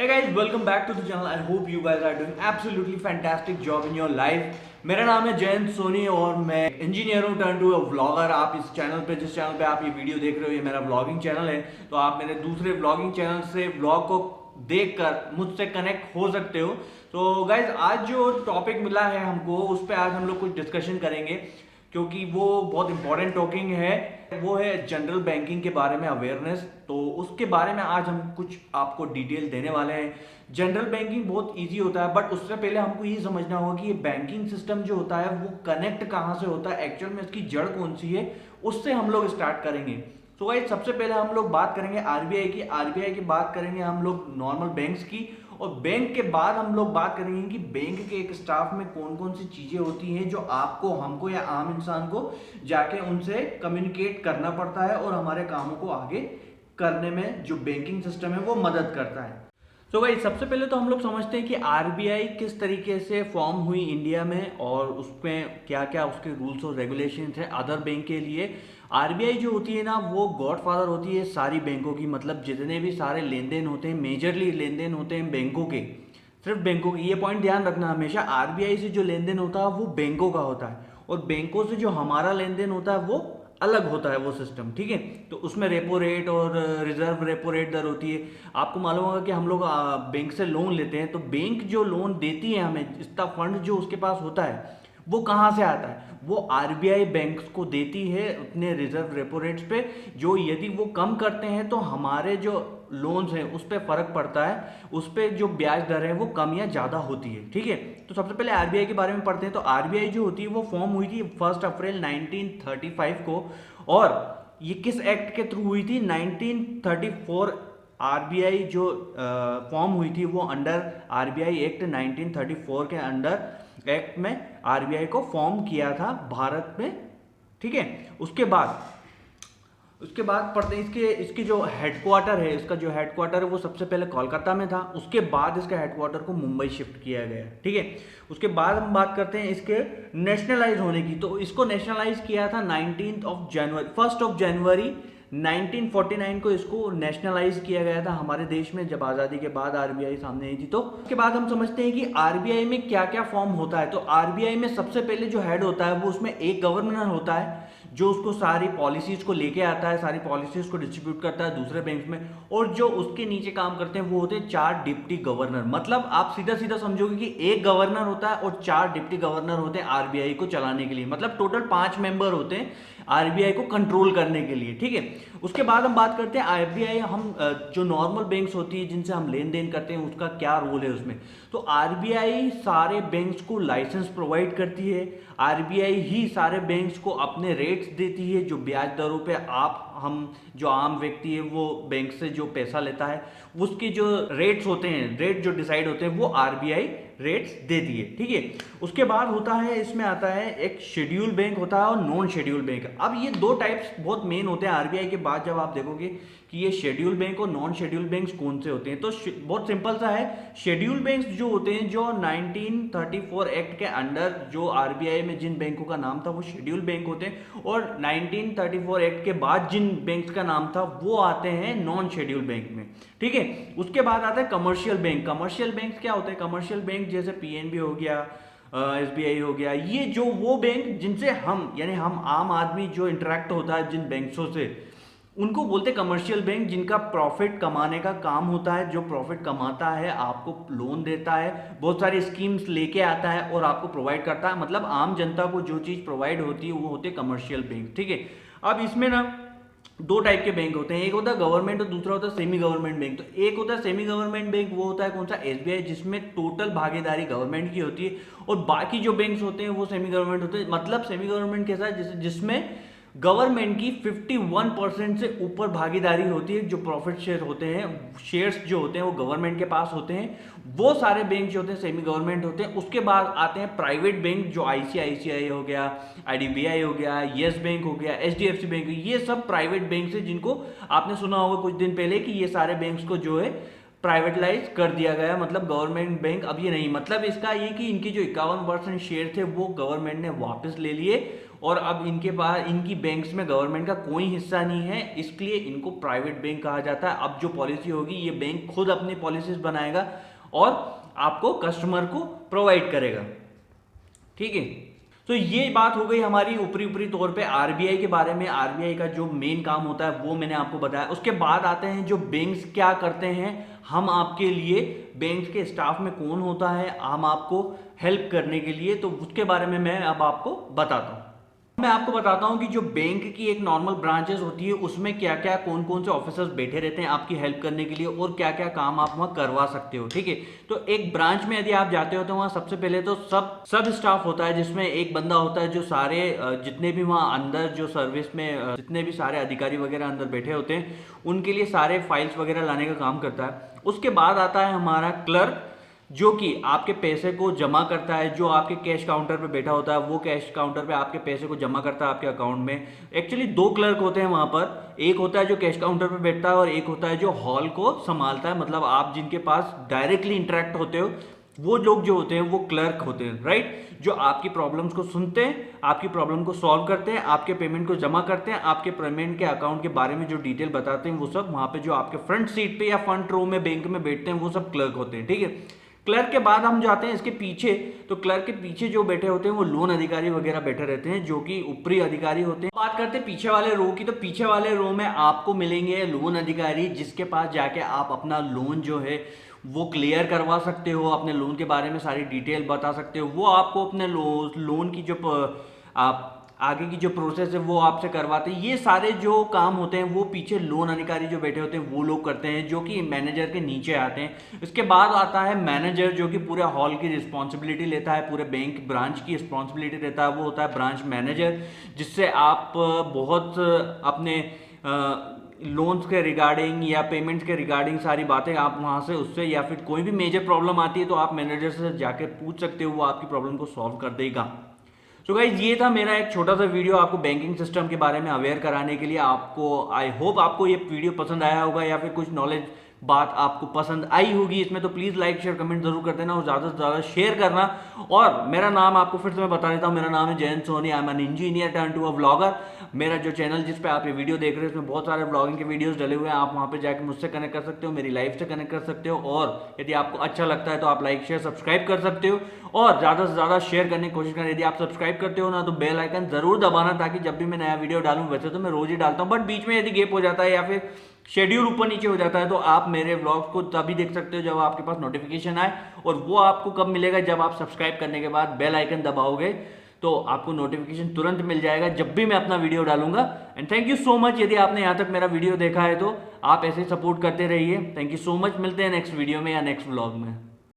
Hey guys, welcome back to the channel. I hope you guys are doing absolutely fantastic job in your life. मेरा नाम है जयंत सोनी और मैं engineer हूँ turn to vlogger. आप इस चैनल पे जिस चैनल पे आप ये वीडियो देख रहे हो ये मेरा व्लॉगिंग चैनल है, तो आप मेरे दूसरे व्लॉगिंग चैनल से व्लॉग को देखकर मुझसे कनेक्ट हो सकते हो। तो गाइज आज जो टॉपिक मिला है हमको उस पर आज हम लोग कुछ डिस्कशन करेंगे क्योंकि वो बहुत इंपॉर्टेंट टॉकिंग है। वो है जनरल बैंकिंग के बारे में अवेयरनेस। तो उसके बारे में आज हम कुछ आपको डिटेल देने वाले हैं। जनरल बैंकिंग बहुत इजी होता है, बट उससे पहले हमको ये समझना होगा कि ये बैंकिंग सिस्टम जो होता है वो कनेक्ट कहाँ से होता है, एक्चुअल में इसकी जड़ कौन सी है, उससे हम लोग स्टार्ट करेंगे। तो गाइस सबसे पहले हम लोग बात करेंगे आरबीआई की। आरबीआई की बात करेंगे हम लोग नॉर्मल बैंक्स की, और बैंक के बाद हम लोग बात करेंगे कि बैंक के एक स्टाफ में कौन कौन सी चीजें होती हैं जो आपको, हमको या आम इंसान को जाके उनसे कम्युनिकेट करना पड़ता है और हमारे कामों को आगे करने में जो बैंकिंग सिस्टम है वो मदद करता है। तो भाई सबसे पहले तो हम लोग समझते हैं कि आरबीआई किस तरीके से फॉर्म हुई इंडिया में और उसमें क्या क्या उसके रूल्स और रेगुलेशन है अदर बैंक के लिए। आरबीआई जो होती है ना वो गॉडफादर होती है सारी बैंकों की, मतलब जितने भी सारे लेन देन होते हैं, मेजरली लेन देन होते हैं बैंकों के, सिर्फ बैंकों के। ये पॉइंट ध्यान रखना हमेशा, आरबीआई से जो लेन देन होता है वो बैंकों का होता है और बैंकों से जो हमारा लेन देन होता है वो अलग होता है वो सिस्टम, ठीक है। तो उसमें रेपो रेट और रिजर्व रेपो रेट दर होती है। आपको मालूम होगा कि हम लोग बैंक से लोन लेते हैं, तो बैंक जो लोन देती है हमें, इसका फंड जो उसके पास होता है वो कहाँ से आता है, वो आरबीआई बैंक्स को देती है उतने रिजर्व रेपो रेट्स पे, जो यदि वो कम करते हैं तो हमारे जो लोन्स हैं उस पर फर्क पड़ता है, उस पर जो ब्याज दर है वो कम या ज़्यादा होती है, ठीक है। तो सबसे पहले आरबीआई के बारे में पढ़ते हैं। तो आरबीआई जो होती है वो फॉर्म हुई थी 1 अप्रैल 1935 को, और ये किस एक्ट के थ्रू हुई थी, 1934। आरबीआई जो फॉर्म हुई थी वो अंडर आरबीआई एक्ट 1934 के अंडर एक्ट में आरबीआई को फॉर्म किया था भारत में, ठीक है। उसके बाद पढ़ते हैं इसके जो हेडक्वार्टर है, इसका जो हेडक्वार्टर है वो सबसे पहले कोलकाता में था, उसके बाद इसका हेडक्वार्टर को मुंबई शिफ्ट किया गया, ठीक है। उसके बाद हम बात करते हैं इसके नेशनलाइज होने की। तो इसको नेशनलाइज किया था 1 जनवरी 1949 को इसको नेशनलाइज किया गया था हमारे देश में, जब आज़ादी के बाद आरबीआई सामने आई थी। तो उसके बाद हम समझते हैं कि आरबीआई में क्या क्या फॉर्म होता है। तो आरबीआई में सबसे पहले जो हेड होता है वो उसमें एक गवर्नर होता है जो उसको सारी पॉलिसीज को लेके आता है, सारी पॉलिसीज को डिस्ट्रीब्यूट करता है दूसरे बैंक में, और जो उसके नीचे काम करते हैं वो होते हैं 4 डिप्टी गवर्नर। मतलब आप सीधा सीधा समझोगे कि एक गवर्नर होता है और 4 डिप्टी गवर्नर होते हैं आरबीआई को चलाने के लिए, मतलब टोटल 5 मेंबर होते हैं आरबीआई को कंट्रोल करने के लिए, ठीक है। उसके बाद हम बात करते हैं आरबीआई, हम जो नॉर्मल बैंक्स होती है जिनसे हम लेन देन करते हैं उसका क्या रोल है उसमें। तो आरबीआई सारे बैंक्स को लाइसेंस प्रोवाइड करती है, आरबीआई ही सारे बैंक्स को अपने रेट्स देती है, जो ब्याज दरों पे हम जो आम व्यक्ति है वो बैंक से जो पैसा लेता है उसके जो रेट्स होते हैं, रेट जो डिसाइड होते हैं वो आरबीआई रेट्स देती है, ठीक है। उसके बाद होता है, इसमें आता है एक शेड्यूल बैंक होता है और नॉन शेड्यूल बैंक। अब ये दो टाइप्स बहुत मेन होते हैं आरबीआई के बाद, जब आप देखोगे कि ये शेड्यूल बैंक और नॉन शेड्यूल बैंक्स कौन से होते हैं, तो बहुत सिंपल सा है। शेड्यूल बैंक्स जो होते हैं जो 1934 एक्ट के अंडर जो आरबीआई में जिन बैंकों का नाम था वो शेड्यूल बैंक होते हैं, और 1934 एक्ट के बाद जिन बैंक्स का नाम था वो आते हैं नॉन शेड्यूल बैंक में, ठीक है। उसके बाद आता है कमर्शियल बैंक। कमर्शियल बैंक क्या होते हैं, कमर्शियल बैंक जैसे पीएनबी हो गया, एसबीआई हो गया, ये जो वो बैंक जिनसे हम यानी हम आम आदमी जो इंटरेक्ट होता है जिन बैंकों से, उनको बोलते हैं कमर्शियल बैंक, जिनका प्रॉफिट कमाने का काम होता है, जो प्रॉफिट कमाता है आपको लोन देता है, बहुत सारी स्कीम्स लेके आता है और आपको प्रोवाइड करता है, मतलब आम जनता को जो चीज़ प्रोवाइड होती है वो होते हैं कमर्शियल बैंक, ठीक है। अब इसमें ना दो टाइप के बैंक होते हैं, एक होता है गवर्नमेंट और दूसरा होता है सेमी गवर्नमेंट बैंक। तो एक होता है सेमी गवर्नमेंट बैंक, वो होता है कौन सा, एसबीआई, जिसमें टोटल भागीदारी गवर्नमेंट की होती है, और बाकी जो बैंक्स होते हैं वो सेमी गवर्नमेंट होते हैं। मतलब सेमी गवर्नमेंट कैसा है, जिसमें गवर्नमेंट की 51% से ऊपर भागीदारी होती है, जो प्रॉफिट शेयर होते हैं, शेयर्स जो होते हैं वो गवर्नमेंट के पास होते हैं, वो सारे बैंक जो होते हैं सेमी गवर्नमेंट होते हैं। उसके बाद आते हैं प्राइवेट बैंक, जो आईसीआईसीआई हो गया, आईडीबीआई हो गया, येस बैंक हो गया, एचडीएफसी बैंक, ये सब प्राइवेट बैंक है, जिनको आपने सुना होगा कुछ दिन पहले कि ये सारे बैंक्स को जो है प्राइवेटलाइज कर दिया गया, मतलब गवर्नमेंट बैंक अब ये नहीं। मतलब इसका ये कि इनके जो 51% शेयर थे वो गवर्नमेंट ने वापस ले लिए और अब इनके पास इनकी बैंक्स में गवर्नमेंट का कोई हिस्सा नहीं है, इसलिए इनको प्राइवेट बैंक कहा जाता है। अब जो पॉलिसी होगी ये बैंक खुद अपनी पॉलिसीज बनाएगा और आपको कस्टमर को प्रोवाइड करेगा, ठीक है। तो ये बात हो गई हमारी ऊपरी ऊपरी तौर पे आरबीआई के बारे में। आरबीआई का जो मेन काम होता है वो मैंने आपको बताया। उसके बाद आते हैं जो बैंक्स क्या करते हैं, हम आपके लिए बैंक के स्टाफ में कौन होता है हम आपको हेल्प करने के लिए, तो उसके बारे में मैं अब आपको बताता हूँ। मैं आपको बताता हूं कि जो बैंक की एक नॉर्मल ब्रांचेस होती है उसमें क्या क्या कौन कौन से ऑफिसर्स बैठे रहते हैं आपकी हेल्प करने के लिए और क्या क्या काम आप वहां करवा सकते हो, ठीक है। तो एक ब्रांच में यदि आप जाते हो तो वहां सबसे पहले तो सब स्टाफ होता है, जिसमें एक बंदा होता है जो सारे जितने भी वहां अंदर जो सर्विस में जितने भी सारे अधिकारी वगैरह अंदर बैठे होते हैं उनके लिए सारे फाइल्स वगैरह लाने का काम करता है। उसके बाद आता है हमारा क्लर्क, जो कि आपके पैसे को जमा करता है, जो आपके कैश काउंटर पे बैठा होता है वो कैश काउंटर पे आपके पैसे को जमा करता है आपके अकाउंट में। एक्चुअली दो क्लर्क होते हैं वहां पर, एक होता है जो कैश काउंटर पे बैठता है और एक होता है जो हॉल को संभालता है, मतलब आप जिनके पास डायरेक्टली इंटरेक्ट होते हो वो लोग जो होते हैं वो क्लर्क होते हैं, राइट। जो आपकी प्रॉब्लम्स को सुनते हैं, आपकी प्रॉब्लम को सॉल्व करते हैं, आपके पेमेंट को जमा करते हैं, आपके पेमेंट के अकाउंट के बारे में जो डिटेल बताते हैं वो सब वहां पे जो आपके फ्रंट सीट पे या फ्रंट रो में बैंक में बैठते हैं वो सब क्लर्क होते हैं, ठीक है। क्लर्क के बाद हम जाते हैं इसके पीछे, तो क्लर्क के पीछे जो बैठे होते हैं वो लोन अधिकारी वगैरह बैठे रहते हैं जो कि ऊपरी अधिकारी होते हैं। बात करते हैं पीछे वाले रो की, तो पीछे वाले रो में आपको मिलेंगे लोन अधिकारी, जिसके पास जाके आप अपना लोन जो है वो क्लियर करवा सकते हो, अपने लोन के बारे में सारी डिटेल बता सकते हो। वो आपको अपने लोन की जो आप आगे की जो प्रोसेस है वो आपसे करवाते हैं। ये सारे जो काम होते हैं वो पीछे लोन अधिकारी जो बैठे होते हैं वो लोग करते हैं, जो कि मैनेजर के नीचे आते हैं। इसके बाद आता है मैनेजर, जो कि पूरे हॉल की रिस्पॉन्सिबिलिटी लेता है, पूरे बैंक ब्रांच की रिस्पॉन्सिबिलिटी लेता है, वो होता है ब्रांच मैनेजर, जिससे आप बहुत अपने लोन्स के रिगार्डिंग या पेमेंट्स के रिगार्डिंग सारी बातें आप वहाँ से उससे, या फिर कोई भी मेजर प्रॉब्लम आती है तो आप मैनेजर से जाके पूछ सकते हो, वो आपकी प्रॉब्लम को सॉल्व कर देगा। तो गाइज ये था मेरा एक छोटा सा वीडियो आपको बैंकिंग सिस्टम के बारे में अवेयर कराने के लिए। आपको आई होप आपको ये वीडियो पसंद आया होगा या फिर कुछ नॉलेज बात आपको पसंद आई होगी इसमें, तो प्लीज़ लाइक शेयर कमेंट जरूर कर देना और ज़्यादा से ज़्यादा शेयर करना। और मेरा नाम आपको फिर से मैं बता देता हूँ, मेरा नाम है Jayant Soni, I am an engineer turn to a vlogger. मेरा जो चैनल जिस पे आप ये वीडियो देख रहे हैं उसमें बहुत सारे व्लॉगिंग के वीडियोस डले हुए हैं, आप वहाँ पे जाकर मुझसे कनेक्ट कर सकते हो, मेरी लाइफ से कनेक्ट कर सकते हो। और यदि आपको अच्छा लगता है तो आप लाइक शेयर सब्सक्राइब कर सकते हो और ज़्यादा से ज़्यादा शेयर करने की कोशिश करें। यदि आप सब्सक्राइब करते हो ना तो बेल आइकन जरूर दबाना, ताकि जब भी मैं नया वीडियो डालूं, वैसे तो मैं रोज ही डालता हूं बट बीच में यदि गैप हो जाता है या फिर शेड्यूल ऊपर नीचे हो जाता है तो आप मेरे व्लॉग्स को तभी देख सकते हो जब आपके पास नोटिफिकेशन आए। और वो आपको कब मिलेगा, जब आप सब्सक्राइब करने के बाद बेल आइकन दबाओगे तो आपको नोटिफिकेशन तुरंत मिल जाएगा जब भी मैं अपना वीडियो डालूंगा। And thank you so much, यदि आपने यहाँ तक मेरा वीडियो देखा है तो आप ऐसे सपोर्ट करते रहिए। थैंक यू सो मच, मिलते हैं नेक्स्ट वीडियो में या नेक्स्ट व्लॉग में।